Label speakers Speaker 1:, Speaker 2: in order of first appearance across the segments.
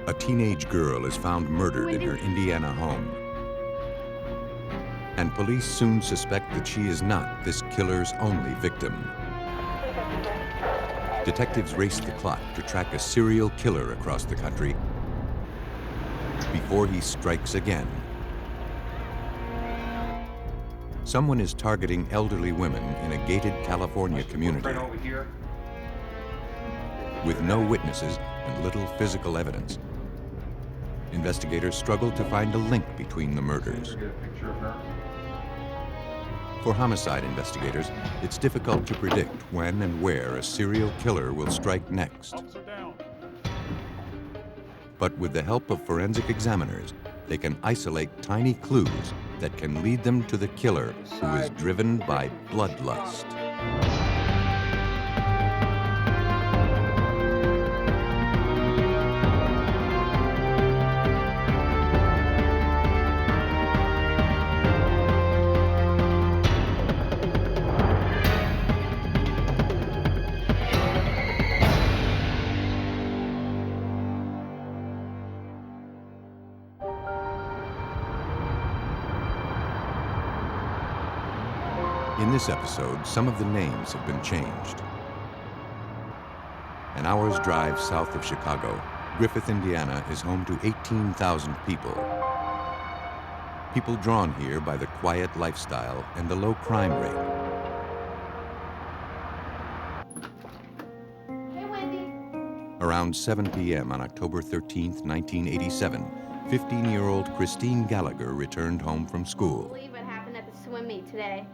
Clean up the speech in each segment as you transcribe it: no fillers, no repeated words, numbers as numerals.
Speaker 1: A teenage girl is found murdered in her Indiana home. And police soon suspect that she is not this killer's only victim. Detectives race the clock to track a serial killer across the country before he strikes again. Someone is targeting elderly women in a gated California community. With no witnesses and little physical evidence, investigators struggle to find a link between the murders. For homicide investigators, it's difficult to predict when and where a serial killer will strike next. But with the help of forensic examiners, they can isolate tiny clues that can lead them to the killer who is driven by bloodlust. In this episode, some of the names have been changed. An hour's drive south of Chicago, Griffith, Indiana is home to 18,000 people. People drawn here by the quiet lifestyle and the low crime rate.
Speaker 2: Hey, Wendy.
Speaker 1: Around 7 p.m. on October 13th, 1987, 15-year-old Christine Gallagher returned home from
Speaker 2: I
Speaker 1: school.
Speaker 2: believe what happened at the swim meet today.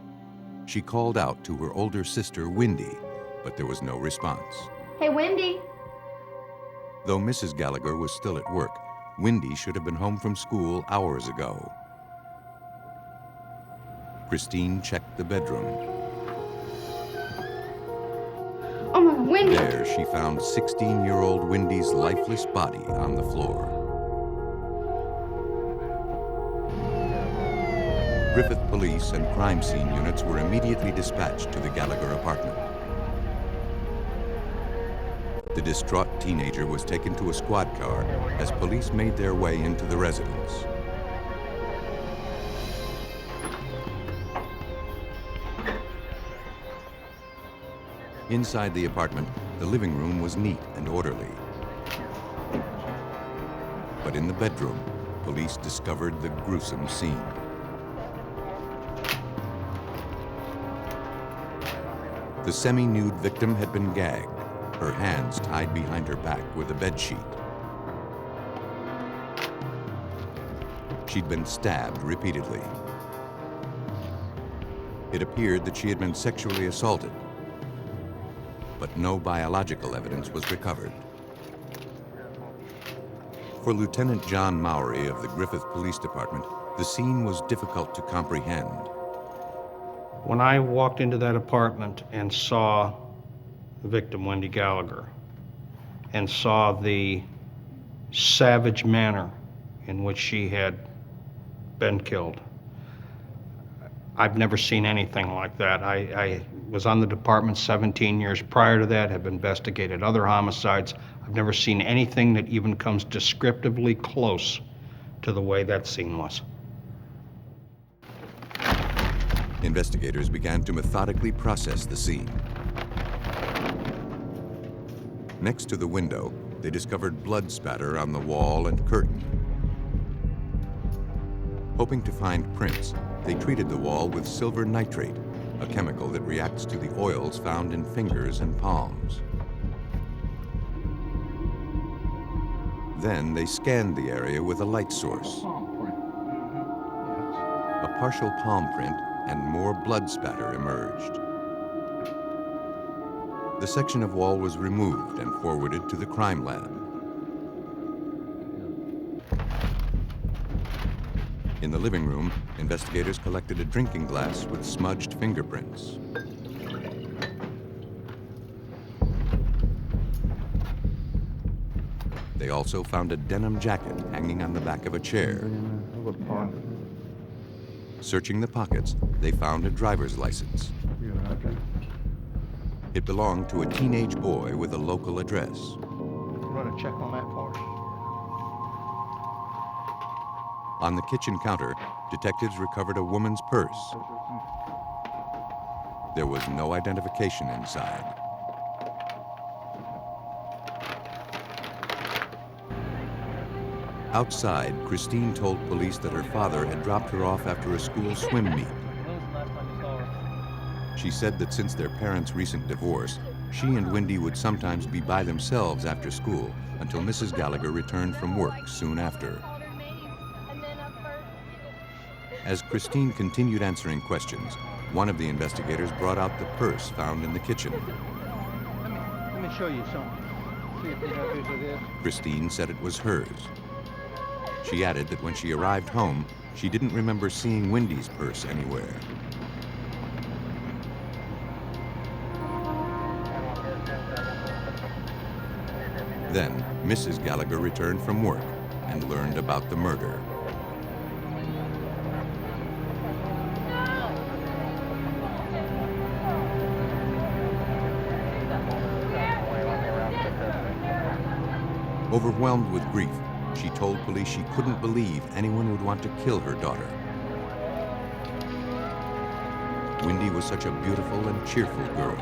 Speaker 1: She called out to her older sister, Wendy, but there was no response.
Speaker 2: Hey, Wendy.
Speaker 1: Though Mrs. Gallagher was still at work, Wendy should have been home from school hours ago. Christine checked the bedroom.
Speaker 2: Oh my God, Wendy.
Speaker 1: There, she found 16-year-old Wendy's lifeless body on the floor. Griffith police and crime scene units were immediately dispatched to the Gallagher apartment. The distraught teenager was taken to a squad car as police made their way into the residence. Inside the apartment, the living room was neat and orderly. But in the bedroom, police discovered the gruesome scene. The semi-nude victim had been gagged, her hands tied behind her back with a bedsheet. She'd been stabbed repeatedly. It appeared that she had been sexually assaulted, but no biological evidence was recovered. For Lieutenant John Mowry of the Griffith Police Department, the scene was difficult to comprehend.
Speaker 3: When I walked into that apartment and saw the victim, Wendy Gallagher, and saw the savage manner in which she had been killed, I've never seen anything like that. I was on the department 17 years prior to that, have investigated other homicides. I've never seen anything that even comes descriptively close to the way that scene was.
Speaker 1: Investigators began to methodically process the scene. Next to the window, they discovered blood spatter on the wall and curtain. Hoping to find prints, they treated the wall with silver nitrate, a chemical that reacts to the oils found in fingers and palms. Then they scanned the area with a light source. A partial palm print and more blood spatter emerged. The section of wall was removed and forwarded to the crime lab. In the living room, investigators collected a drinking glass with smudged fingerprints. They also found a denim jacket hanging on the back of a chair. Searching the pockets, they found a driver's license. It belonged to a teenage boy with a local address.
Speaker 3: Run a check on that for us.
Speaker 1: On the kitchen counter, detectives recovered a woman's purse. There was no identification inside. Outside, Christine told police that her father had dropped her off after a school swim meet. She said that since their parents' recent divorce, she and Wendy would sometimes be by themselves after school until Mrs. Gallagher returned from work soon after. As Christine continued answering questions, one of the investigators brought out the purse found in the kitchen.
Speaker 4: Let me show you something. See if you know whose it is.
Speaker 1: Christine said it was hers. She added that when she arrived home, she didn't remember seeing Wendy's purse anywhere. Then, Mrs. Gallagher returned from work and learned about the murder. Overwhelmed with grief, she told police she couldn't believe anyone would want to kill her daughter. Wendy was such a beautiful and cheerful girl.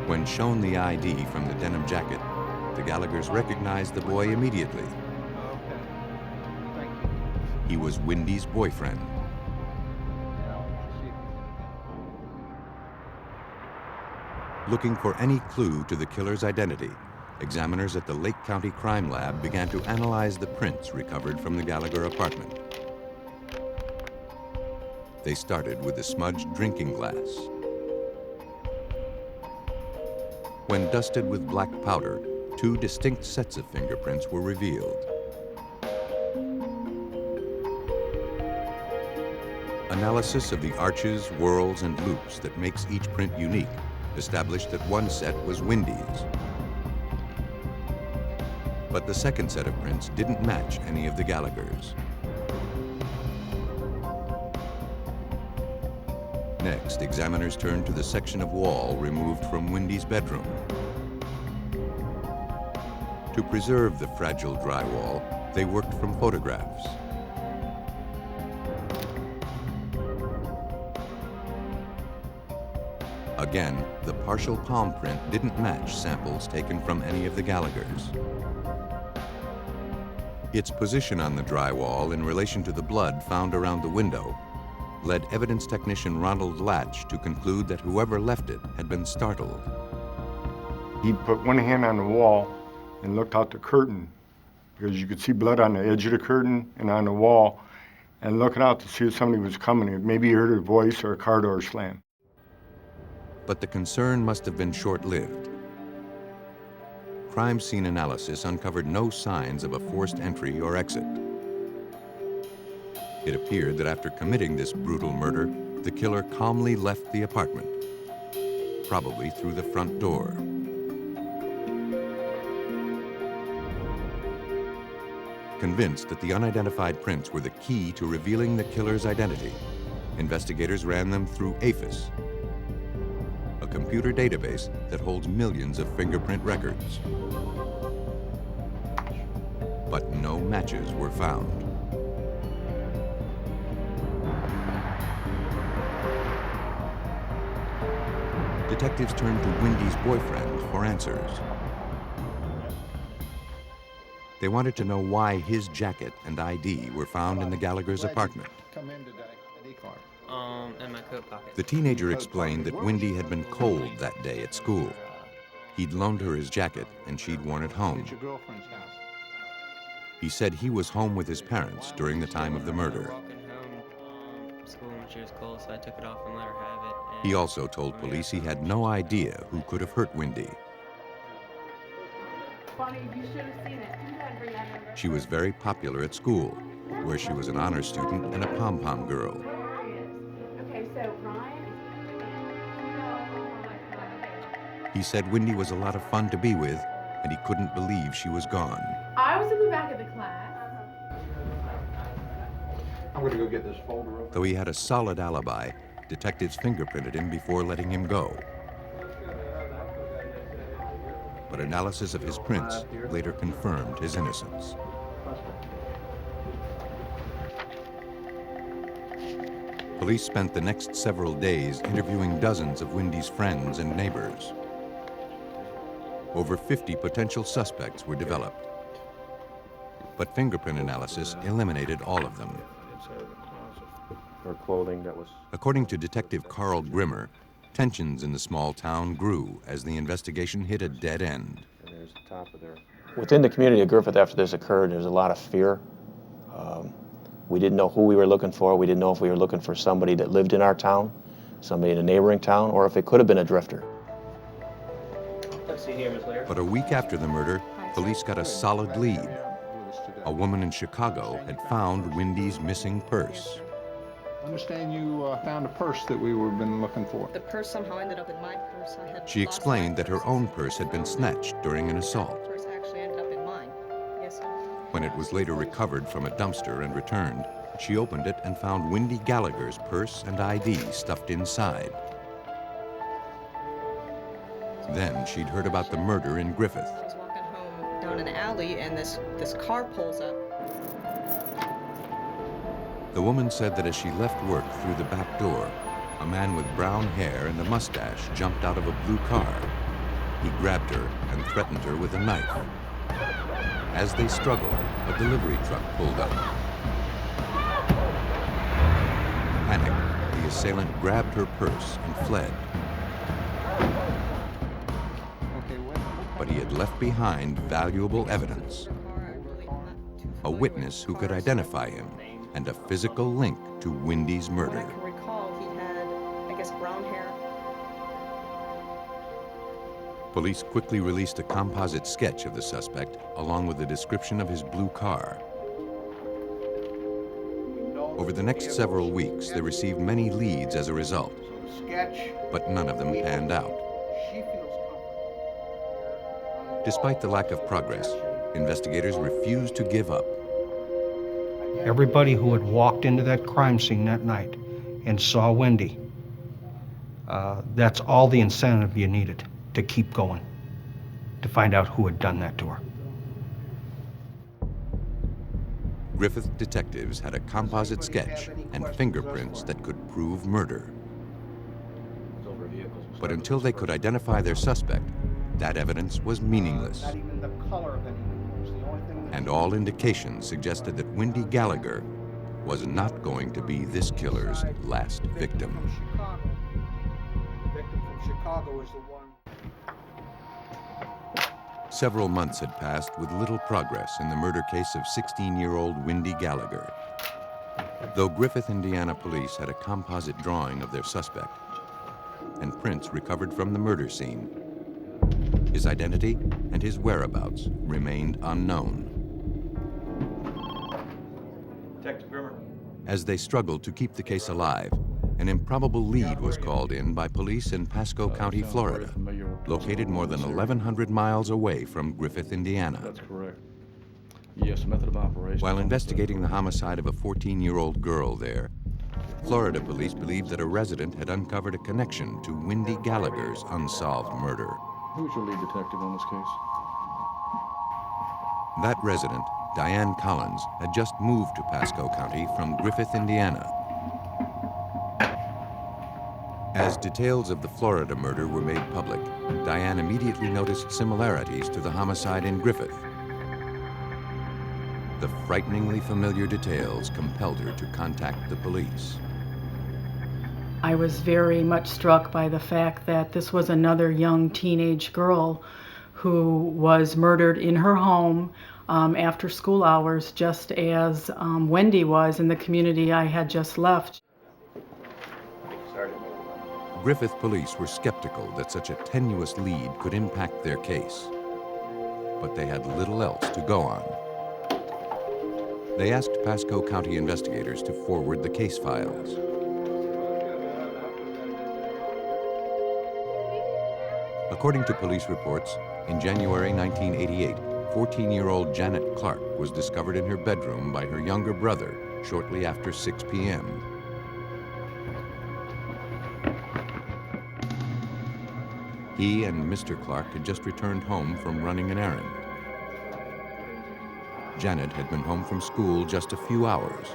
Speaker 1: When shown the ID from the denim jacket, the Gallaghers recognized the boy immediately. He was Wendy's boyfriend. Looking for any clue to the killer's identity, examiners at the Lake County Crime Lab began to analyze the prints recovered from the Gallagher apartment. They started with the smudged drinking glass. When dusted with black powder, two distinct sets of fingerprints were revealed. Analysis of the arches, whorls, and loops that makes each print unique established that one set was Wendy's. But the second set of prints didn't match any of the Gallaghers. Next, examiners turned to the section of wall removed from Wendy's bedroom. To preserve the fragile drywall, they worked from photographs. Again, the partial palm print didn't match samples taken from any of the Gallaghers. Its position on the drywall in relation to the blood found around the window led evidence technician Ronald Latch to conclude that whoever left it had been startled.
Speaker 5: He put one hand on the wall and looked out the curtain because you could see blood on the edge of the curtain and on the wall, and looking out to see if somebody was coming. Maybe he heard a voice or a car door slam.
Speaker 1: But the concern must have been short-lived. Crime scene analysis uncovered no signs of a forced entry or exit. It appeared that after committing this brutal murder, the killer calmly left the apartment, probably through the front door. Convinced that the unidentified prints were the key to revealing the killer's identity, investigators ran them through APHIS, a computer database that holds millions of fingerprint records. But no matches were found. Detectives turned to Wendy's boyfriend for answers. They wanted to know why his jacket and ID were found in the Gallagher's apartment.
Speaker 4: Come in today, ID card.
Speaker 6: In my coat pocket.
Speaker 1: The teenager explained that Wendy had been cold that day at school. He'd loaned her his jacket and she'd worn it home.
Speaker 4: At your girlfriend's house.
Speaker 1: He said he was home with his parents during the time of the murder.
Speaker 6: Walking home from school when she was cold, so I took it off and let her have it.
Speaker 1: He also told police he had no idea who could have hurt Wendy.
Speaker 2: Bonnie, you should have seen it. You gotta bring that over.
Speaker 1: She was very popular at school, where she was an honor student and a pom-pom girl.
Speaker 2: Okay, so Ryan.
Speaker 1: He said Wendy was a lot of fun to be with, and he couldn't believe she was gone.
Speaker 2: I was in the back of the class.
Speaker 4: I'm gonna go get this folder over.
Speaker 1: Though he had a solid alibi, detectives fingerprinted him before letting him go. but analysis of his prints later confirmed his innocence. Police spent the next several days interviewing dozens of Wendy's friends and neighbors. Over 50 potential suspects were developed, but fingerprint analysis eliminated all of them.
Speaker 7: Or clothing that was...
Speaker 1: According to Detective Carl Grimmer, tensions in the small town grew as the investigation hit a dead end.
Speaker 7: And there's the top of their...
Speaker 8: Within the community of Griffith, after this occurred, there was a lot of fear. We didn't know who we were looking for. We didn't know if we were looking for somebody that lived in our town, somebody in a neighboring town, or if it could have been a drifter.
Speaker 1: But a week after the murder, police got a solid lead. A woman in Chicago had found Wendy's missing purse.
Speaker 4: I understand you found a purse that we were been looking for.
Speaker 9: The purse somehow ended up in my purse.
Speaker 1: She explained that her own purse had been snatched during an assault.
Speaker 9: The purse actually ended up in mine. Yes, sir.
Speaker 1: When it was later recovered from a dumpster and returned, she opened it and found Wendy Gallagher's purse and ID stuffed inside. Then she'd heard about the murder in Griffith.
Speaker 9: I was walking home down an alley and this car pulls up.
Speaker 1: The woman said that as she left work through the back door, a man with brown hair and a mustache jumped out of a blue car. He grabbed her and threatened her with a knife. As they struggled, a delivery truck pulled up. Panicked, the assailant grabbed her purse and fled. But he had left behind valuable evidence. A witness who could identify him and a physical link to Wendy's murder.
Speaker 9: I can recall he had, I guess, brown hair.
Speaker 1: Police quickly released a composite sketch of the suspect along with a description of his blue car. Over the next several weeks, they received many leads as a result, but none of them panned out. Despite the lack of progress, investigators refused to give up.
Speaker 3: Everybody who had walked into that crime scene that night and saw Wendy, that's all the incentive you needed to keep going, to find out who had done that to her.
Speaker 1: Griffith detectives had a composite sketch and fingerprints that could prove murder. But until they could identify their suspect, that evidence was meaningless. And all indications suggested that Wendy Gallagher was not going to be this killer's last victim. Several months had passed with little progress in the murder case of 16-year-old Wendy Gallagher. Though Griffith, Indiana police had a composite drawing of their suspect and prints recovered from the murder scene, his identity and his whereabouts remained unknown.
Speaker 3: Detective Grimmer.
Speaker 1: As they struggled to keep the case alive, an improbable lead was called in by police in Pasco County, Florida, located more than 1,100 miles away from Griffith, Indiana.
Speaker 7: That's correct. Yes, method of operation.
Speaker 1: While investigating the homicide of a 14-year-old girl there, Florida police believed that a resident had uncovered a connection to Wendy Gallagher's unsolved murder.
Speaker 7: Who's your lead detective on this case?
Speaker 1: That resident, Diane Collins, had just moved to Pasco County from Griffith, Indiana. As details of the Florida murder were made public, Diane immediately noticed similarities to the homicide in Griffith. The frighteningly familiar details compelled her to contact the police.
Speaker 10: I was very much struck by the fact that this was another young teenage girl who was murdered in her home after school hours, just as Wendy was in the community I had just left.
Speaker 1: Griffith police were skeptical that such a tenuous lead could impact their case, but they had little else to go on. They asked Pasco County investigators to forward the case files. According to police reports, in January 1988, 14-year-old Janet Clark was discovered in her bedroom by her younger brother shortly after 6 p.m. He and Mr. Clark had just returned home from running an errand. Janet had been home from school just a few hours.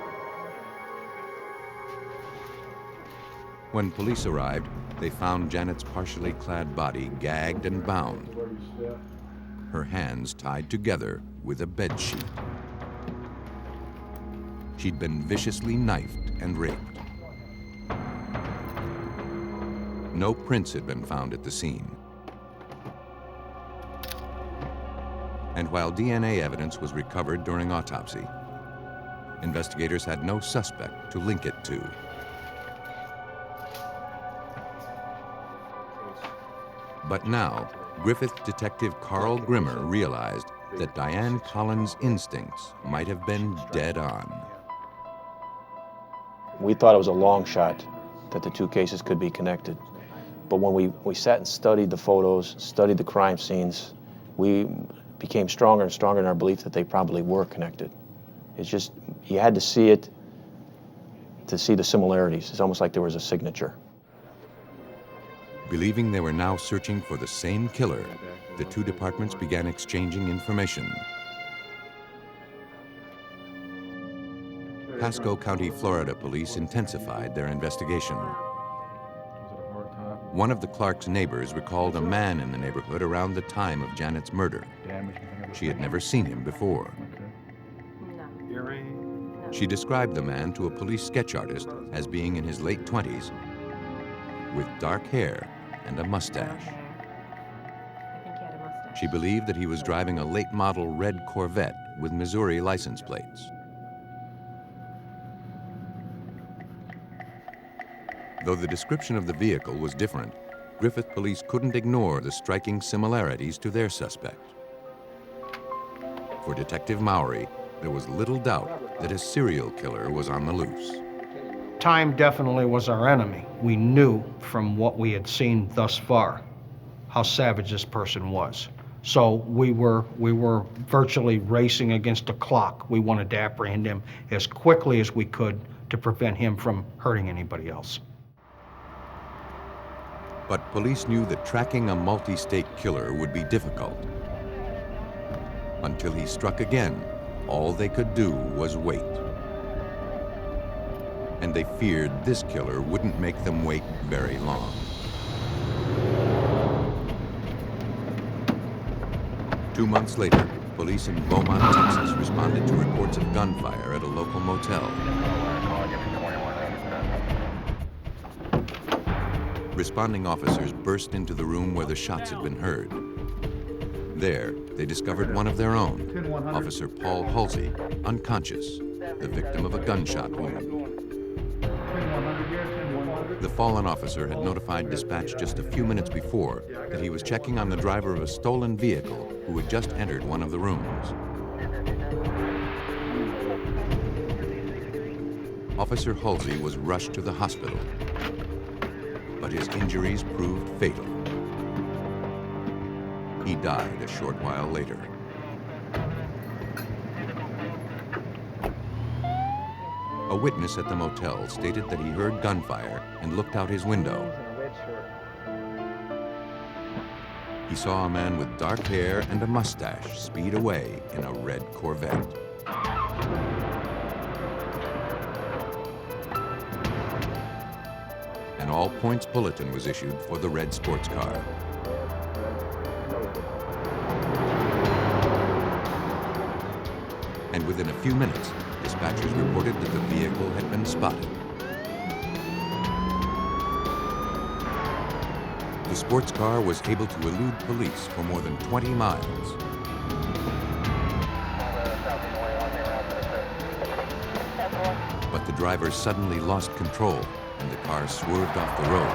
Speaker 1: When police arrived, they found Janet's partially clad body gagged and bound, her hands tied together with a bed sheet. She'd been viciously knifed and raped. No prints had been found at the scene. And while DNA evidence was recovered during autopsy, investigators had no suspect to link it to. But now, Griffith detective Carl Grimmer realized that Diane Collins' instincts might have been dead on.
Speaker 8: We thought it was a long shot that the two cases could be connected. But when we sat and studied the photos, studied the crime scenes, we became stronger and stronger in our belief that they probably were connected. It's just, you had to see it to see the similarities. It's almost like there was a signature.
Speaker 1: Believing they were now searching for the same killer, the two departments began exchanging information. Pasco County, Florida police intensified their investigation. One of the Clark's neighbors recalled a man in the neighborhood around the time of Janet's murder. She had never seen him before. She described the man to a police sketch artist as being in his late 20s, with dark hair and a mustache. She believed that he was driving a late model red Corvette with Missouri license plates. Though the description of the vehicle was different, Griffith police couldn't ignore the striking similarities to their suspect. For Detective Mowry, there was little doubt that a serial killer was on the loose.
Speaker 3: Time definitely was our enemy. We knew from what we had seen thus far how savage this person was. So we were virtually racing against the clock. We wanted to apprehend him as quickly as we could to prevent him from hurting anybody else.
Speaker 1: But police knew that tracking a multi-state killer would be difficult. Until he struck again, all they could do was wait. And they feared this killer wouldn't make them wait very long. 2 months later, police in Beaumont, Texas responded to reports of gunfire at a local motel. Responding officers burst into the room where the shots had been heard. There, they discovered one of their own, Officer Paul Halsey, unconscious, the victim of a gunshot wound. The fallen officer had notified dispatch just a few minutes before that he was checking on the driver of a stolen vehicle who had just entered one of the rooms. Officer Halsey was rushed to the hospital, but his injuries proved fatal. He died a short while later. A witness at the motel stated that he heard gunfire and looked out his window. He saw a man with dark hair and a mustache speed away in a red Corvette. An all-points bulletin was issued for the red sports car. And within a few minutes, dispatchers reported that the vehicle had been spotted. The sports car was able to elude police for more than 20 miles. But the driver suddenly lost control and the car swerved off the road.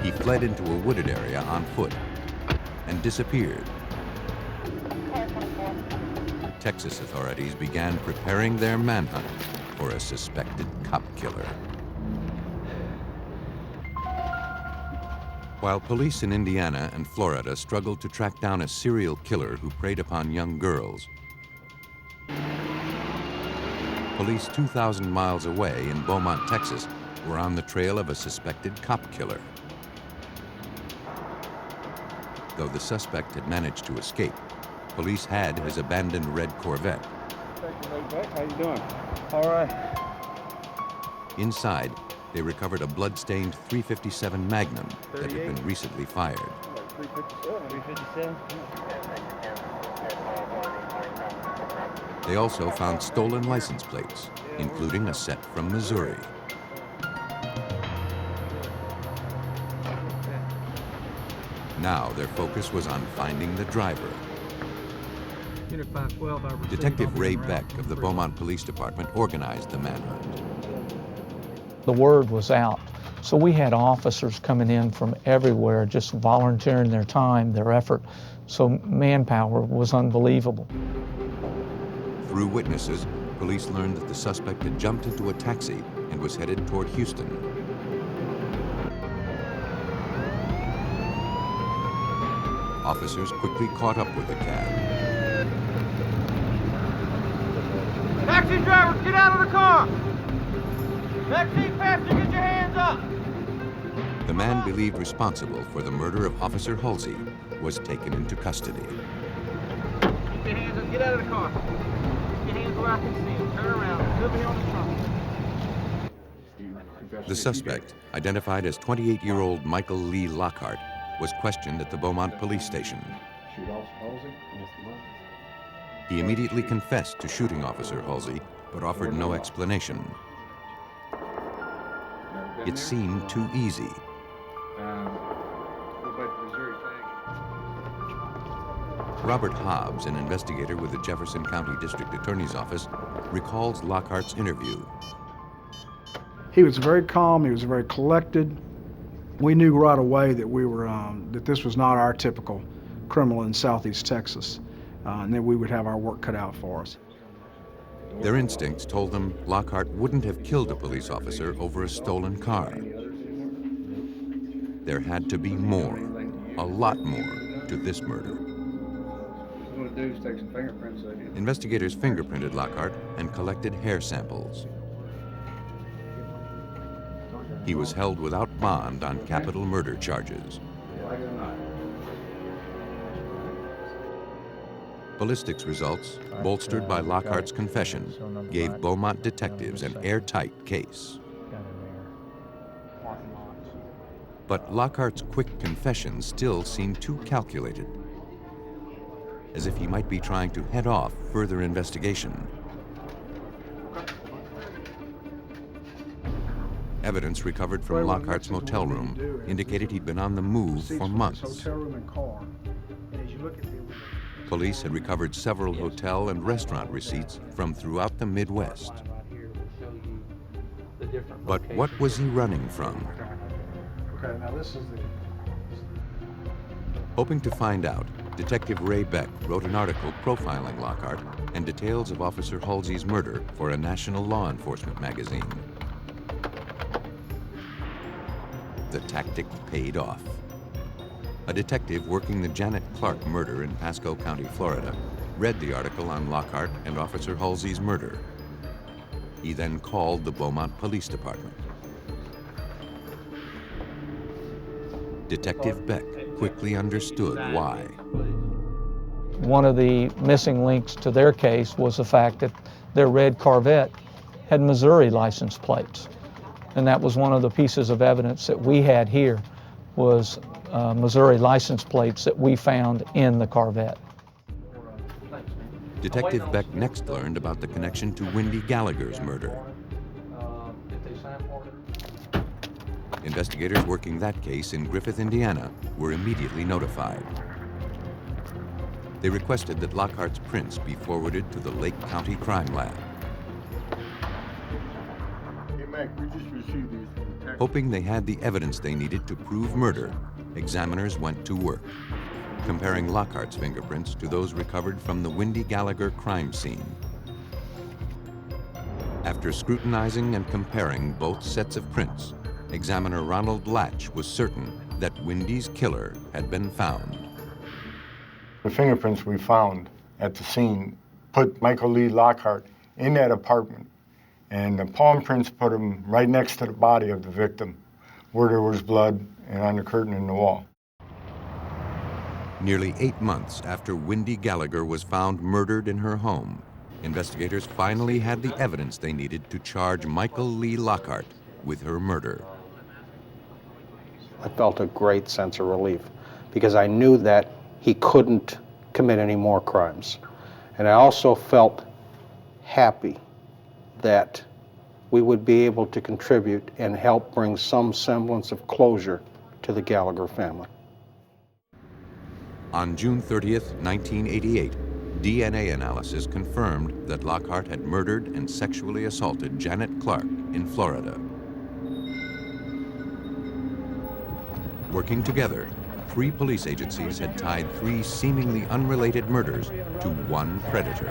Speaker 1: He fled into a wooded area on foot and disappeared. Texas authorities began preparing their manhunt for a suspected cop killer. While police in Indiana and Florida struggled to track down a serial killer who preyed upon young girls, police 2,000 miles away in Beaumont, Texas, were on the trail of a suspected cop killer. Though the suspect had managed to escape, police had his abandoned red Corvette.
Speaker 4: How you doing? All right.
Speaker 1: Inside, they recovered a blood-stained .357 Magnum that had been recently fired.
Speaker 4: 357.
Speaker 1: They also found stolen license plates, including a set from Missouri. Now their focus was on finding the driver. Detective Ray Beck of the Beaumont Police Department organized the manhunt.
Speaker 11: The word was out. So we had officers coming in from everywhere, just volunteering their time, their effort. So manpower was unbelievable.
Speaker 1: Through witnesses, police learned that the suspect had jumped into a taxi and was headed toward Houston. Officers quickly caught up with the cab.
Speaker 4: Taxi driver, get out of the car! Backseat passenger, get your hands up!
Speaker 1: The man believed responsible for the murder of Officer Halsey was taken into custody.
Speaker 4: Keep your hands up, get out of the car. Keep your hands where I can see them. Turn around, over here on the trunk.
Speaker 1: The suspect, identified as 28-year-old Michael Lee Lockhart, was questioned at the Beaumont police station. He immediately confessed to shooting Officer Halsey, but offered no explanation. It seemed too easy. Robert Hobbs, an investigator with the Jefferson County District Attorney's Office, recalls Lockhart's interview.
Speaker 12: He was very calm, he was very collected. We knew right away that that this was not our typical criminal in Southeast Texas, and that we would have our work cut out for us.
Speaker 1: Their instincts told them Lockhart wouldn't have killed a police officer over a stolen car. There had to be more, a lot more, to this murder.
Speaker 4: What we'll do is take some fingerprints of you.
Speaker 1: Investigators fingerprinted Lockhart and collected hair samples. He was held without bond on capital murder charges. Ballistics results, bolstered by Lockhart's confession, gave Beaumont detectives an airtight case. But Lockhart's quick confession still seemed too calculated, as if he might be trying to head off further investigation. Evidence recovered from Lockhart's motel room indicated he'd been on the move for months. Police had recovered several hotel and restaurant receipts from throughout the Midwest. But what was he running from? Hoping to find out, Detective Ray Beck wrote an article profiling Lockhart and details of Officer Halsey's murder for a national law enforcement magazine. The tactic paid off. A detective working the Janet Clark murder in Pasco County, Florida, read the article on Lockhart and Officer Halsey's murder. He then called the Beaumont Police Department. Detective Beck quickly understood why.
Speaker 11: One of the missing links to their case was the fact that their red Corvette had Missouri license plates. And that was one of the pieces of evidence that we had here, was Missouri license plates that we found in the Corvette.
Speaker 1: Detective Beck next learned about the connection to Wendy Gallagher's murder. Investigators working that case in Griffith, Indiana, were immediately notified. They requested that Lockhart's prints be forwarded to the Lake County Crime Lab. Hoping they had the evidence they needed to prove murder, examiners went to work, comparing Lockhart's fingerprints to those recovered from the Wendy Gallagher crime scene. After scrutinizing and comparing both sets of prints, examiner Ronald Latch was certain that Wendy's killer had been found.
Speaker 5: The fingerprints we found at the scene put Michael Lee Lockhart in that apartment And the palm prints put them right next to the body of the victim, where there was blood and on the curtain in the wall.
Speaker 1: Nearly 8 months after Wendy Gallagher was found murdered in her home, investigators finally had the evidence they needed to charge Michael Lee Lockhart with her murder.
Speaker 13: I felt a great sense of relief because I knew that he couldn't commit any more crimes. And I also felt happy that we would be able to contribute and help bring some semblance of closure to the Gallagher family.
Speaker 1: On June 30th, 1988, DNA analysis confirmed that Lockhart had murdered and sexually assaulted Janet Clark in Florida. Working together, 3 police agencies had tied 3 seemingly unrelated murders to one predator.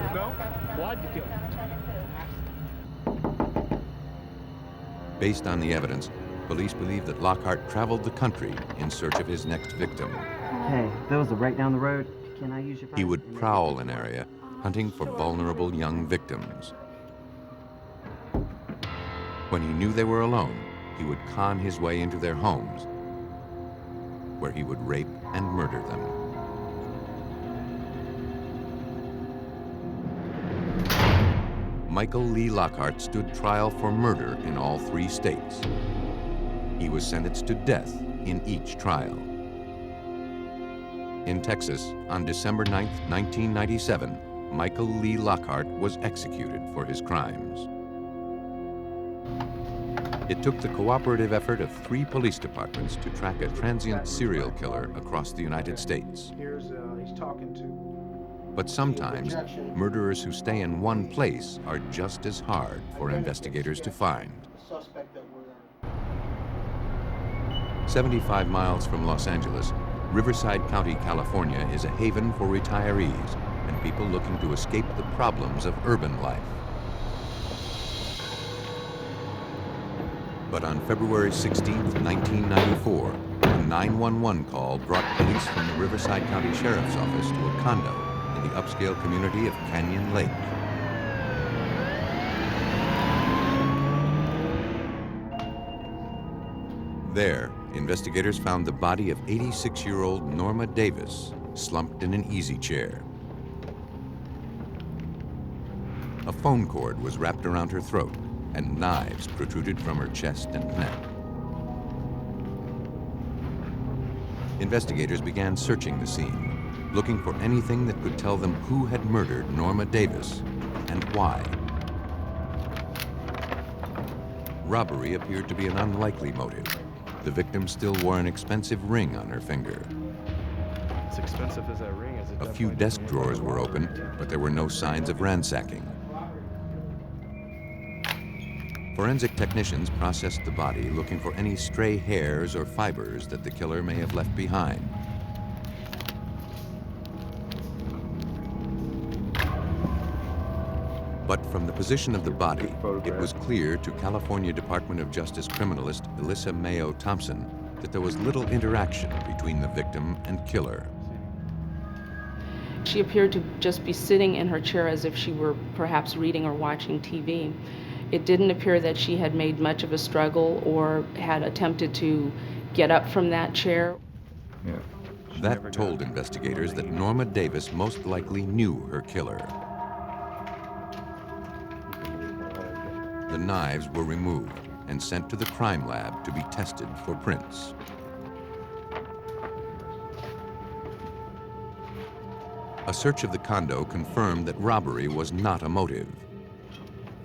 Speaker 1: Based on the evidence, police believe that Lockhart traveled the country in search of his next victim.
Speaker 14: Hey, those are right down the road. Can I use your phone?
Speaker 1: He would prowl an area, hunting for vulnerable young victims. When he knew they were alone, he would con his way into their homes, where he would rape and murder them. Michael Lee Lockhart stood trial for murder in all 3 states. He was sentenced to death in each trial. In Texas, on December 9, 1997, Michael Lee Lockhart was executed for his crimes. It took the cooperative effort of 3 police departments to track a transient serial killer across the United States.
Speaker 12: He's talking to.
Speaker 1: But sometimes, murderers who stay in one place are just as hard for investigators to find. 75 miles from Los Angeles, Riverside County, California is a haven for retirees and people looking to escape the problems of urban life. But on February 16, 1994, a 911 call brought police from the Riverside County Sheriff's Office to a condo in the upscale community of Canyon Lake. There, investigators found the body of 86-year-old Norma Davis slumped in an easy chair. A phone cord was wrapped around her throat, and knives protruded from her chest and neck. Investigators began searching the scene, looking for anything that could tell them who had murdered Norma Davis and why. Robbery appeared to be an unlikely motive. The victim still wore an expensive ring on her finger.
Speaker 7: As expensive as that ring is,
Speaker 1: A few desk drawers were open, but there were no signs of ransacking. Forensic technicians processed the body, looking for any stray hairs or fibers that the killer may have left behind. But from the position of the body, it was clear to California Department of Justice criminalist Alyssa Mayo Thompson that there was little interaction between the victim and killer.
Speaker 15: She appeared to just be sitting in her chair as if she were perhaps reading or watching TV. It didn't appear that she had made much of a struggle or had attempted to get up from that chair.
Speaker 1: That told investigators that Norma Davis most likely knew her killer. The knives were removed and sent to the crime lab to be tested for prints. A search of the condo confirmed that robbery was not a motive.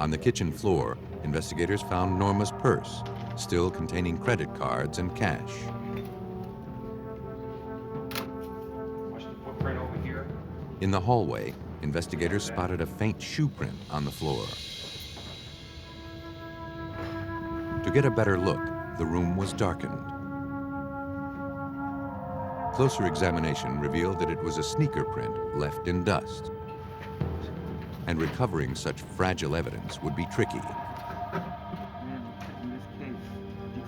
Speaker 1: On the kitchen floor, investigators found Norma's purse, still containing credit cards and cash. In the hallway, investigators spotted a faint shoe print on the floor. To get a better look, the room was darkened. Closer examination revealed that it was a sneaker print left in dust. And recovering such fragile evidence would be tricky.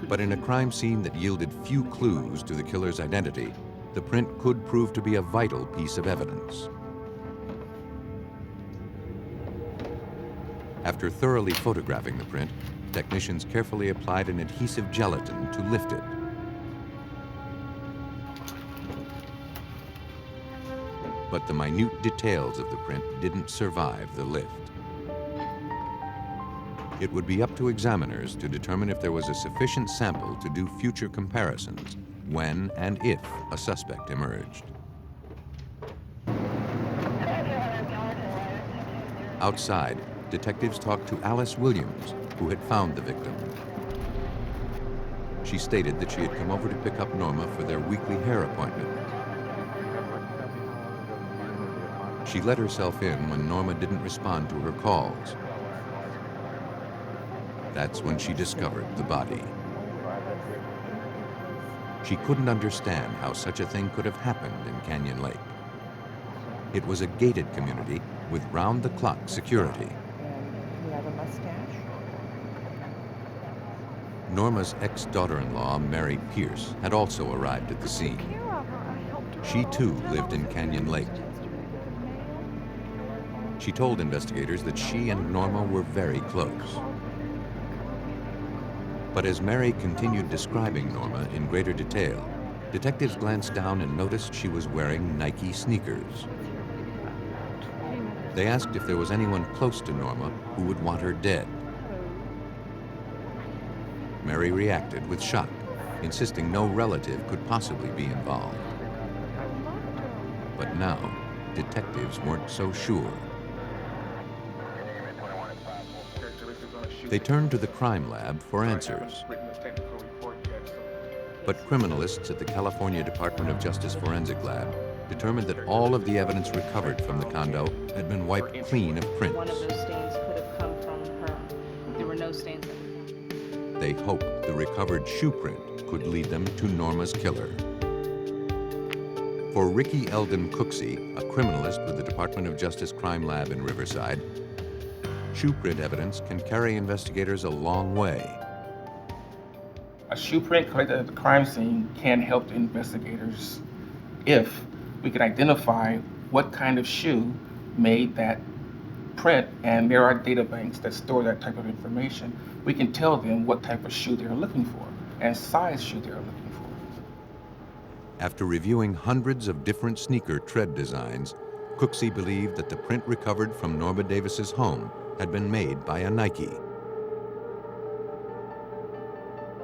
Speaker 1: But in a crime scene that yielded few clues to the killer's identity, the print could prove to be a vital piece of evidence. After thoroughly photographing the print, technicians carefully applied an adhesive gelatin to lift it. But the minute details of the print didn't survive the lift. It would be up to examiners to determine if there was a sufficient sample to do future comparisons when and if a suspect emerged. Outside, detectives talked to Alice Williams, who had found the victim. She stated that she had come over to pick up Norma for their weekly hair appointment. She let herself in when Norma didn't respond to her calls. That's when she discovered the body. She couldn't understand how such a thing could have happened in Canyon Lake. It was a gated community with round-the-clock security.
Speaker 16: You have a mustache?
Speaker 1: Norma's ex-daughter-in-law, Mary Pierce, had also arrived at the scene. She too lived in Canyon Lake. She told investigators that she and Norma were very close. But as Mary continued describing Norma in greater detail, detectives glanced down and noticed she was wearing Nike sneakers. They asked if there was anyone close to Norma who would want her dead. Mary reacted with shock, insisting no relative could possibly be involved. But now, detectives weren't so sure. They turned to the crime lab for answers. But criminalists at the California Department of Justice Forensic Lab determined that all of the evidence recovered from the condo had been wiped clean of prints.
Speaker 15: One of those stains could have come from her. There were no stains.
Speaker 1: They hoped the recovered shoe print could lead them to Norma's killer. For Ricky Eldon Cooksey, a criminalist with the Department of Justice Crime Lab in Riverside, shoe print evidence can carry investigators a long way.
Speaker 17: A shoe print collected at the crime scene can help the investigators if we can identify what kind of shoe made that print, and there are data banks that store that type of information. We can tell them what type of shoe they're looking for and size shoe they're looking for.
Speaker 1: After reviewing hundreds of different sneaker tread designs, Cooksey believed that the print recovered from Norma Davis's home had been made by a Nike.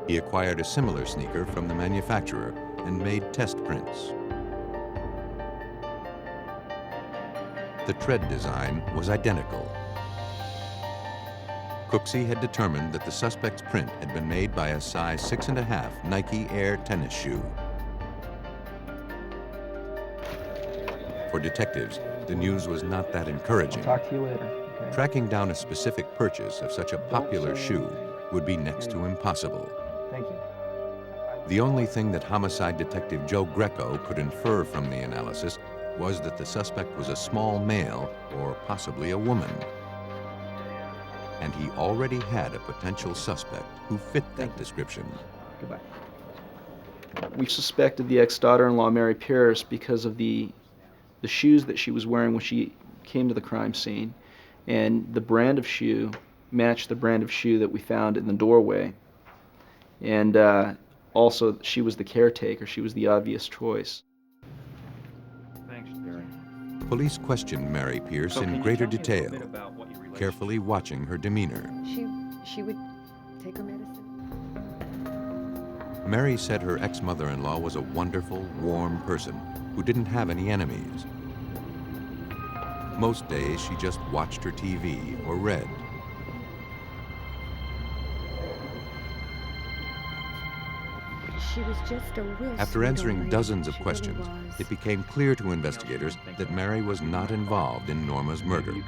Speaker 1: He acquired a similar sneaker from the manufacturer and made test prints. The tread design was identical. Cooksey had determined that the suspect's print had been made by a size 6.5 Nike Air tennis shoe. For detectives, the news was not that encouraging.
Speaker 14: Talk to you later. Okay?
Speaker 1: Tracking down a specific purchase of such a popular shoe would be next to impossible.
Speaker 14: Thank you.
Speaker 1: The only thing that homicide detective Joe Greco could infer from the analysis was that the suspect was a small male or possibly a woman. And he already had a potential suspect who fit that description.
Speaker 14: Goodbye. We suspected the ex-daughter-in-law, Mary Pierce, because of the shoes that she was wearing when she came to the crime scene. And the brand of shoe matched the brand of shoe that we found in the doorway. And also, she was the caretaker. She was the obvious choice.
Speaker 7: Thanks, Jerry.
Speaker 1: Police questioned Mary Pierce in greater detail, carefully watching her demeanor.
Speaker 16: She would take her medicine.
Speaker 1: Mary said her ex-mother-in-law was a wonderful, warm person who didn't have any enemies. Most days, she just watched her TV or read.
Speaker 16: She was just a real
Speaker 1: After
Speaker 16: sweet
Speaker 1: answering
Speaker 16: old lady.
Speaker 1: dozens of
Speaker 16: She
Speaker 1: questions,
Speaker 16: really was.
Speaker 1: it became clear to investigators that Mary was not involved in Norma's murder.
Speaker 16: Okay,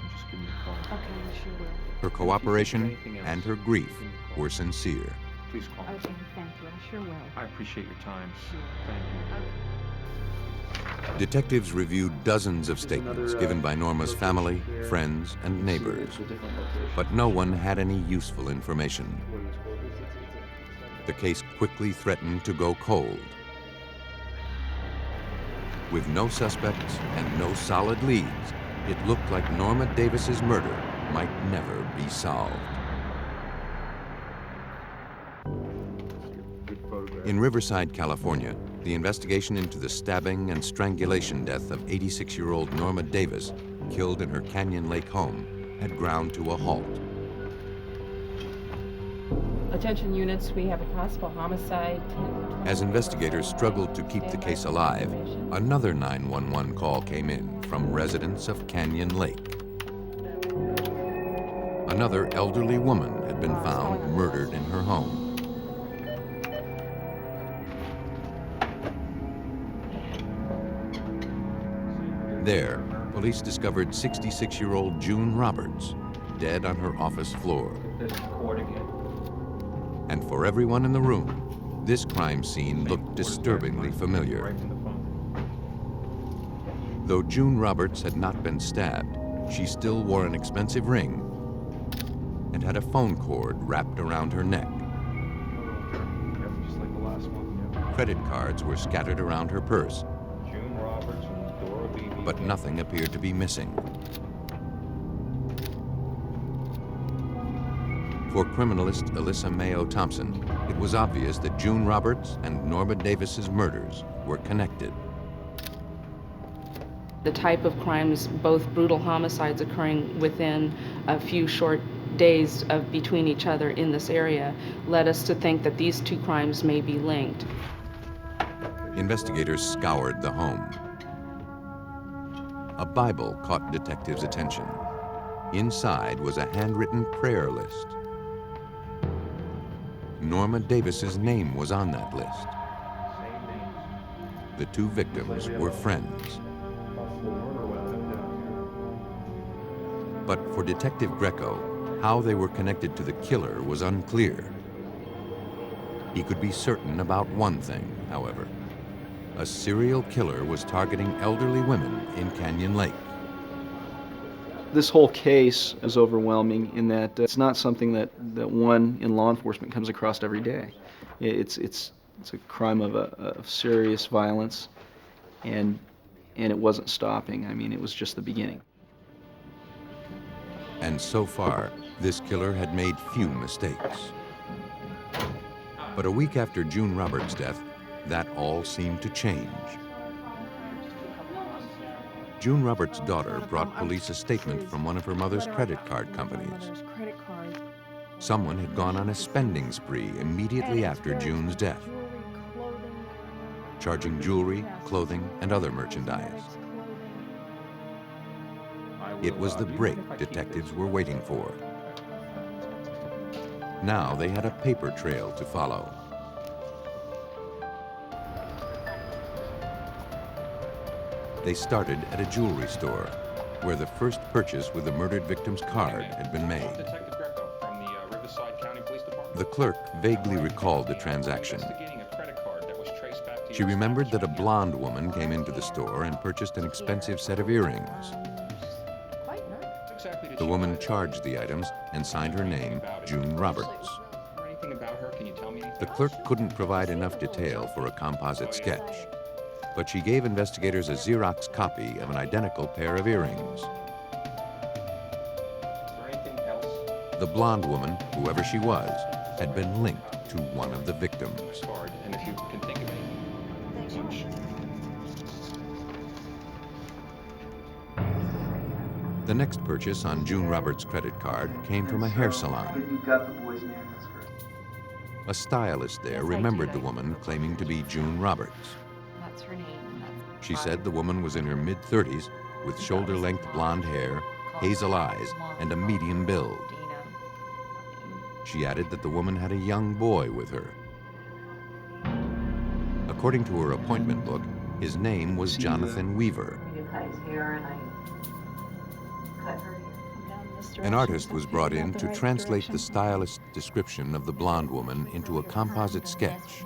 Speaker 16: I sure will.
Speaker 1: Her cooperation and her grief were sincere.
Speaker 7: Please call me.
Speaker 16: Okay, thank you. I sure will.
Speaker 7: I appreciate your time.
Speaker 16: Sure.
Speaker 7: Thank you.
Speaker 1: Detectives reviewed dozens of statements given by Norma's family, friends, and neighbors, but no one had any useful information. The case quickly threatened to go cold. With no suspects and no solid leads, it looked like Norma Davis's murder might never be solved. In Riverside, California, the investigation into the stabbing and strangulation death of 86-year-old Norma Davis, killed in her Canyon Lake home, had ground to a halt.
Speaker 18: Attention units, we have a possible homicide.
Speaker 1: As investigators struggled to keep the case alive, another 911 call came in from residents of Canyon Lake. Another elderly woman had been found murdered in her home. There, police discovered 66-year-old June Roberts, dead on her office floor. And for everyone in the room, this crime scene looked disturbingly familiar. Though June Roberts had not been stabbed, she still wore an expensive ring and had a phone cord wrapped around her neck. Credit cards were scattered around her purse, but nothing appeared to be missing. For criminalist Alyssa Mayo Thompson, it was obvious that June Roberts and Norma Davis's murders were connected.
Speaker 15: The type of crimes, both brutal homicides occurring within a few short days of between each other in this area, led us to think that these two crimes may be linked.
Speaker 1: Investigators scoured the home. A Bible caught detectives' attention. Inside was a handwritten prayer list. Norma Davis's name was on that list. The two victims were friends. But for Detective Greco, how they were connected to the killer was unclear. He could be certain about one thing, however. A serial killer was targeting elderly women in Canyon Lake.
Speaker 14: This whole case is overwhelming in that it's not something that one in law enforcement comes across every day. It's a crime of serious violence, and it wasn't stopping. I mean, it was just the beginning.
Speaker 1: And so far, this killer had made few mistakes. But a week after June Roberts' death, that all seemed to change. June Roberts' daughter brought police a statement from one of her mother's credit card companies. Someone had gone on a spending spree immediately after June's death, charging jewelry, clothing, and other merchandise. It was the break detectives were waiting for. Now they had a paper trail to follow. They started at a jewelry store, where the first purchase with the murdered victim's card had been made. The clerk vaguely recalled the transaction. She remembered that a blonde woman came into the store and purchased an expensive set of earrings. The woman charged the items and signed her name, June Roberts. The clerk couldn't provide enough detail for a composite sketch, but she gave investigators a Xerox copy of an identical pair of earrings. The blonde woman, whoever she was, had been linked to one of the victims. The next purchase on June Roberts' credit card came from a hair salon. A stylist there remembered the woman claiming to be June Roberts.
Speaker 18: That's her name.
Speaker 1: She said the woman was in her mid-30s with shoulder-length blonde hair, hazel eyes, and a medium build. She added that the woman had a young boy with her. According to her appointment book, his name was Jonathan Weaver. An artist was brought in to translate the stylist's description of the blonde woman into a composite sketch.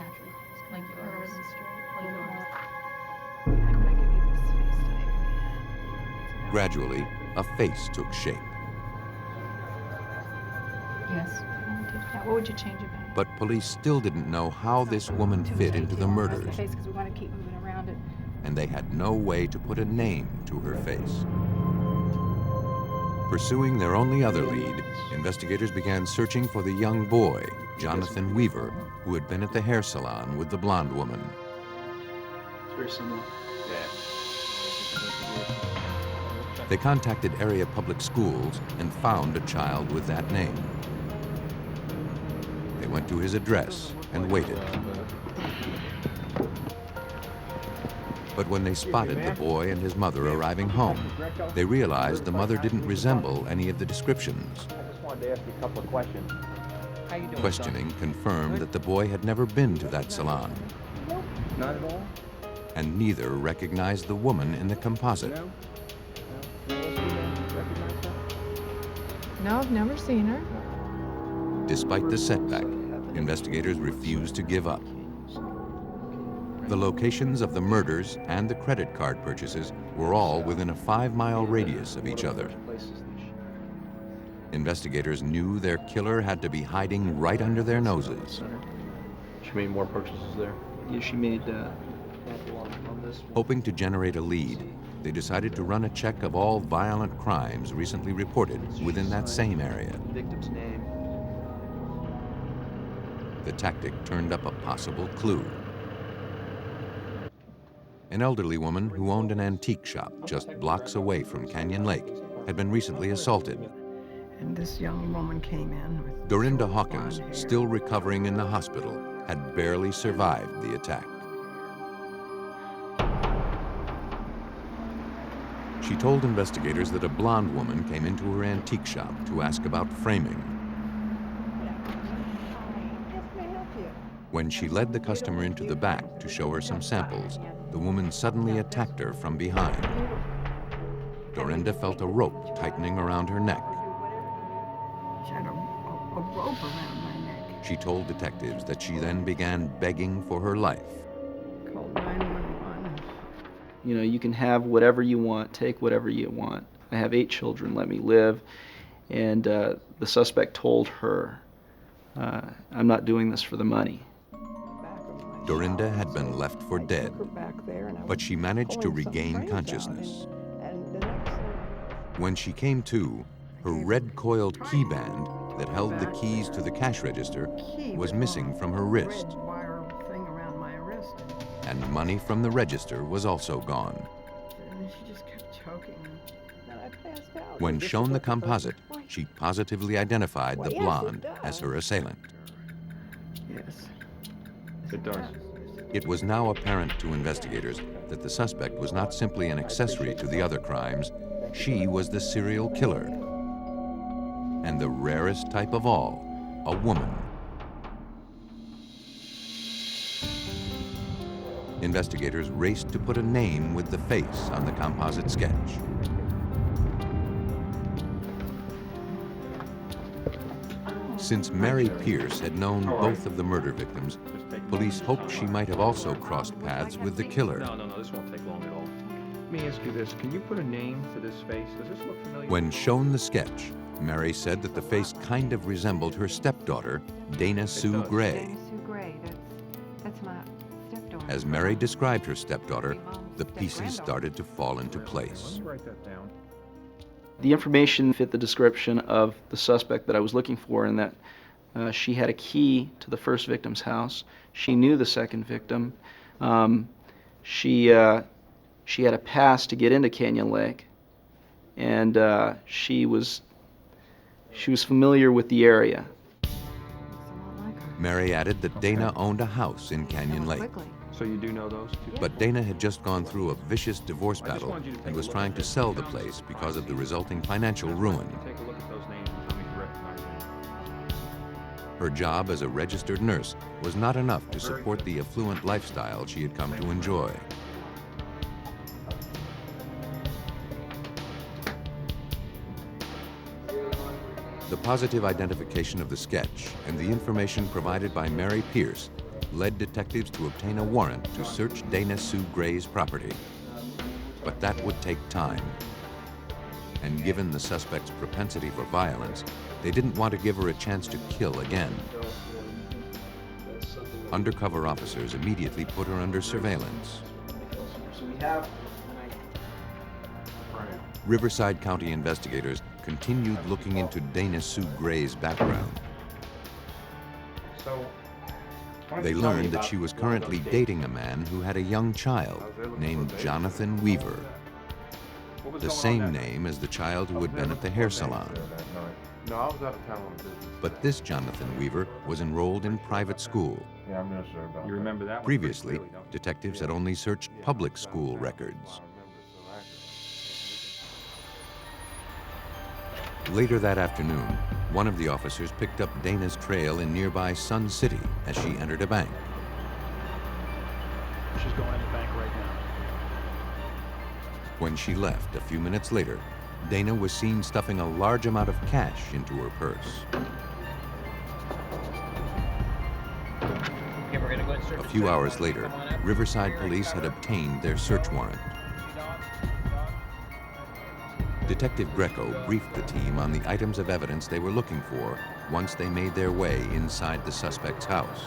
Speaker 1: Gradually, a face took shape.
Speaker 18: Yes. What would you change about it?
Speaker 1: But police still didn't know how this woman fit into the murders,
Speaker 18: Because we want to keep moving around it.
Speaker 1: and they had no way to put a name to her face. Pursuing their only other lead, investigators began searching for the young boy, Jonathan Weaver, who had been at the hair salon with the blonde woman.
Speaker 14: It's very similar.
Speaker 1: They contacted area public schools and found a child with that name. They went to his address and waited. But when they spotted the boy and his mother arriving home, they realized the mother didn't resemble any of the descriptions.
Speaker 13: I just wanted to ask you a couple of questions. How you doing,
Speaker 1: Questioning confirmed that the boy had never been to that salon,
Speaker 13: Nope, not at all.
Speaker 1: and neither recognized the woman in the composite.
Speaker 16: No, I've never seen her.
Speaker 1: Despite the setback, investigators refused to give up. The locations of the murders and the credit card purchases were all within a 5-mile radius of each other. Investigators knew their killer had to be hiding right under their noses.
Speaker 14: She made more purchases there? Yeah, she made
Speaker 1: Hoping to generate a lead, they decided to run a check of all violent crimes recently reported within that same area.
Speaker 14: victim's name.
Speaker 1: The tactic turned up a possible clue. An elderly woman who owned an antique shop just blocks away from Canyon Lake had been recently assaulted.
Speaker 19: And this young woman came in with
Speaker 1: Dorinda Hawkins, still recovering in the hospital, had barely survived the attack. She told investigators that a blonde woman came into her antique shop to ask about framing. When she led the customer into the back to show her some samples, the woman suddenly attacked her from behind. Dorinda felt a rope tightening around her neck.
Speaker 19: she had a rope around my neck.
Speaker 1: She told detectives that she then began begging for her life.
Speaker 19: Called 911.
Speaker 14: You know, you can have whatever you want, take whatever you want. I have 8 children, let me live. And the suspect told her, I'm not doing this for the money.
Speaker 1: Dorinda had been left for dead, but she managed to regain consciousness. When she came to, her red-coiled key band that held the keys to the cash register was missing from her wrist,
Speaker 19: Wire thing around my wrist.
Speaker 1: and money from the register was also gone.
Speaker 19: And then she just kept choking me. And I passed out.
Speaker 1: When shown the composite, she positively identified the blonde as her assailant.
Speaker 19: Yes.
Speaker 7: It does.
Speaker 1: It was now apparent to investigators that the suspect was not simply an accessory to the other crimes. She was the serial killer. And the rarest type of all, a woman. Investigators raced to put a name with the face on the composite sketch. Since Mary Pierce had known both of the murder victims, police hoped she might have also crossed paths with the killer.
Speaker 7: No, this won't take long at all. Let me ask you this. Can you put a name to this face? Does this look familiar?
Speaker 1: When shown the sketch, Mary said that the face kind of resembled her stepdaughter, Dana Sue Gray.
Speaker 16: Sue Gray, that's my stepdaughter.
Speaker 1: As Mary described her stepdaughter, the pieces started to fall into place.
Speaker 7: Let me write that down.
Speaker 14: The information fit the description of the suspect that I was looking for, in that she had a key to the first victim's house. She knew the second victim. She had a pass to get into Canyon Lake, and she was familiar with the area.
Speaker 1: Mary added that Dana owned a house in Canyon Lake.
Speaker 7: So you do know those two?
Speaker 1: But Dana had just gone through a vicious divorce battle and was trying to sell the place because of the resulting financial ruin.
Speaker 7: Take a look at those names and tell me if you recognize them.
Speaker 1: Her job as a registered nurse was not enough to support the affluent lifestyle she had come to enjoy. The positive identification of the sketch and the information provided by Mary Pierce led detectives to obtain a warrant to search Dana Sue Gray's property. But that would take time. And given the suspect's propensity for violence, they didn't want to give her a chance to kill again. Undercover officers immediately put her under surveillance. Riverside County investigators continued looking into Dana Sue Gray's background. They learned that she was currently dating a man who had a young child named Jonathan Weaver, the same name as the child who had been at the hair salon.
Speaker 20: No, I was out of town on business.
Speaker 1: But this Jonathan Weaver was enrolled in private school.
Speaker 20: Yeah, I'm not sure about that.
Speaker 7: You remember that one?
Speaker 1: Previously, detectives had only searched public school records. Later that afternoon, one of the officers picked up Dana's trail in nearby Sun City as she entered a bank.
Speaker 12: She's going in the bank right now.
Speaker 1: When she left a few minutes later, Dana was seen stuffing a large amount of cash into her purse.
Speaker 4: Okay, we're gonna go and search.
Speaker 1: A few hours later, Riverside police had obtained their search warrant. Detective Greco briefed the team on the items of evidence they were looking for once they made their way inside the suspect's house.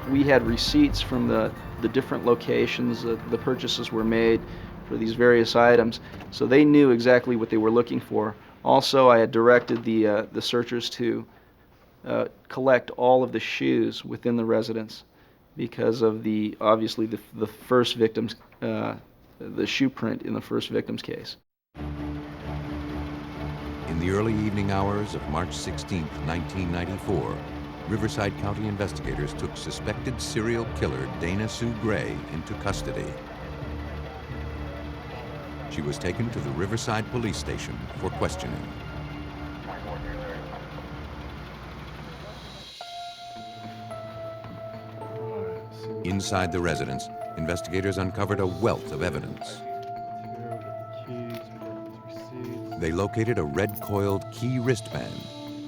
Speaker 14: We had receipts from the different locations that the purchases were made for these various items, so they knew exactly what they were looking for. Also, I had directed the searchers to collect all of the shoes within the residence because of obviously the first victim's the shoe print in the first victim's case.
Speaker 1: In the early evening hours of March 16, 1994, Riverside County investigators took suspected serial killer Dana Sue Gray into custody. She was taken to the Riverside Police Station for questioning. Inside the residence, investigators uncovered a wealth of evidence. They located a red-coiled key wristband,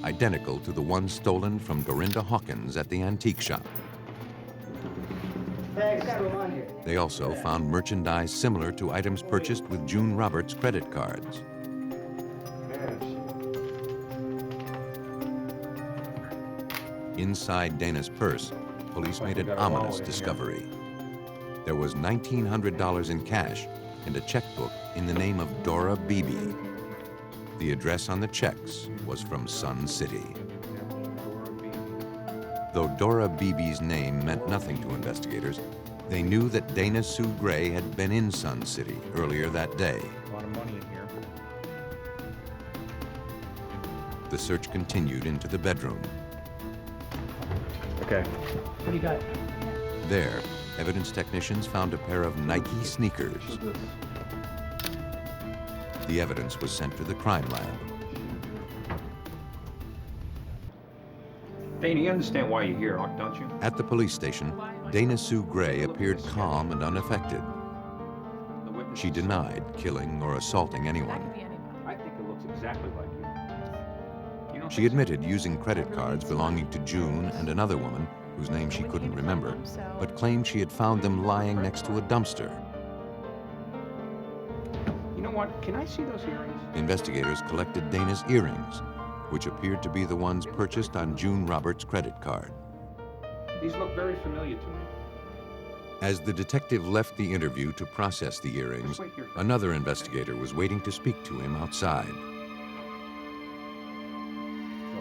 Speaker 1: identical to the one stolen from Dorinda Hawkins at the antique shop. They also found merchandise similar to items purchased with June Roberts' credit cards. Inside Dana's purse, police made an ominous discovery. There was $1,900 in cash and a checkbook in the name of Dora Beebe. The address on the checks was from Sun City. Though Dora Beebe's name meant nothing to investigators, they knew that Dana Sue Gray had been in Sun City earlier that day.
Speaker 7: A lot of money in here.
Speaker 1: The search continued into the bedroom.
Speaker 7: Okay.
Speaker 12: What do you got?
Speaker 1: There, evidence technicians found a pair of Nike sneakers. The evidence was sent to the crime lab.
Speaker 7: Dana, you understand why you're here, don't you?
Speaker 1: At the police station, Dana Sue Gray appeared calm and unaffected. She denied killing or assaulting anyone.
Speaker 7: I think it looks exactly like you.
Speaker 1: She admitted using credit cards belonging to June and another woman, whose name she couldn't remember, but claimed she had found them lying next to a dumpster.
Speaker 7: You know what? Can I see those earrings?
Speaker 1: Investigators collected Dana's earrings, which appeared to be the ones purchased on June Roberts' credit card.
Speaker 7: These look very familiar to me.
Speaker 1: As the detective left the interview to process the earrings, another investigator was waiting to speak to him outside.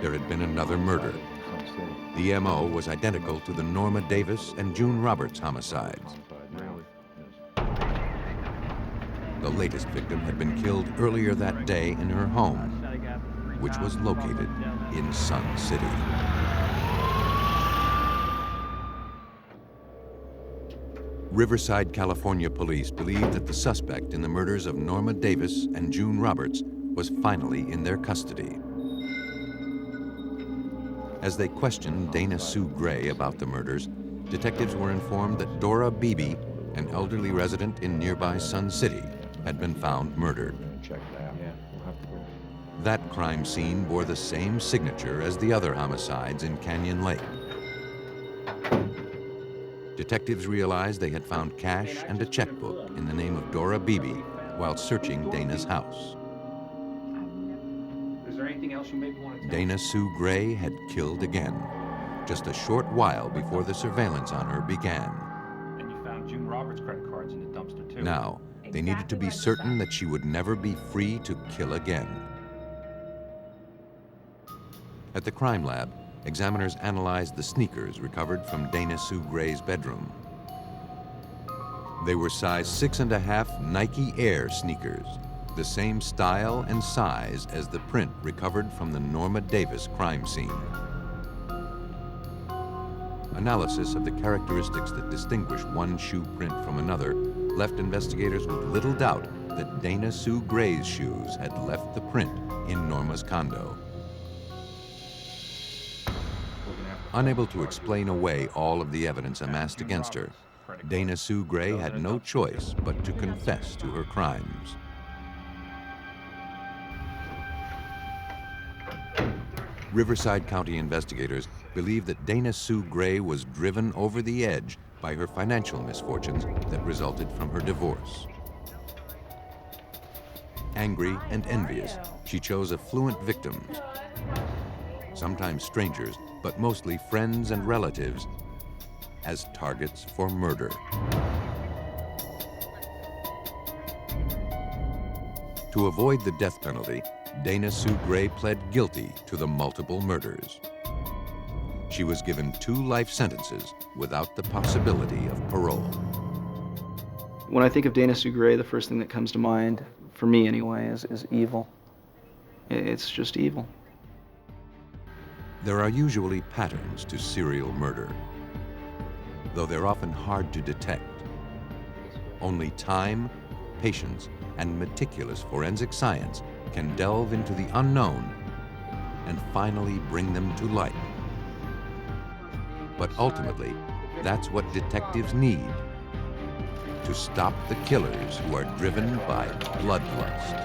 Speaker 1: There had been another murder. The MO was identical to the Norma Davis and June Roberts homicides. The latest victim had been killed earlier that day in her home, which was located in Sun City. Riverside, California police believed that the suspect in the murders of Norma Davis and June Roberts was finally in their custody. As they questioned Dana Sue Gray about the murders, detectives were informed that Dora Beebe, an elderly resident in nearby Sun City, had been found murdered. That crime scene bore the same signature as the other homicides in Canyon Lake. Detectives realized they had found cash and a checkbook in the name of Dora Beebe while searching Dana's house.
Speaker 7: Is there anything else you maybe want to tell
Speaker 1: Dana Sue Gray had killed again, just a short while before the surveillance on her began.
Speaker 7: And you found June Roberts' credit cards in the dumpster, too.
Speaker 1: Now, They needed to be certain that she would never be free to kill again. At the crime lab, examiners analyzed the sneakers recovered from Dana Sue Gray's bedroom. They were size 6.5 Nike Air sneakers, the same style and size as the print recovered from the Norma Davis crime scene. Analysis of the characteristics that distinguish one shoe print from another left investigators with little doubt that Dana Sue Gray's shoes had left the print in Norma's condo. Unable to explain away all of the evidence amassed against her, Dana Sue Gray had no choice but to confess to her crimes. Riverside County investigators believe that Dana Sue Gray was driven over the edge by her financial misfortunes that resulted from her divorce. Angry and envious, she chose affluent victims, sometimes strangers, but mostly friends and relatives, as targets for murder. To avoid the death penalty, Dana Sue Gray pled guilty to the multiple murders. She was given 2 life sentences without the possibility of parole.
Speaker 14: When I think of Dana Sue Gray, the first thing that comes to mind, for me anyway, is evil. It's just evil.
Speaker 1: There are usually patterns to serial murder, though they're often hard to detect. Only time, patience, and meticulous forensic science can delve into the unknown and finally bring them to light. But ultimately, that's what detectives need to stop the killers who are driven by bloodlust.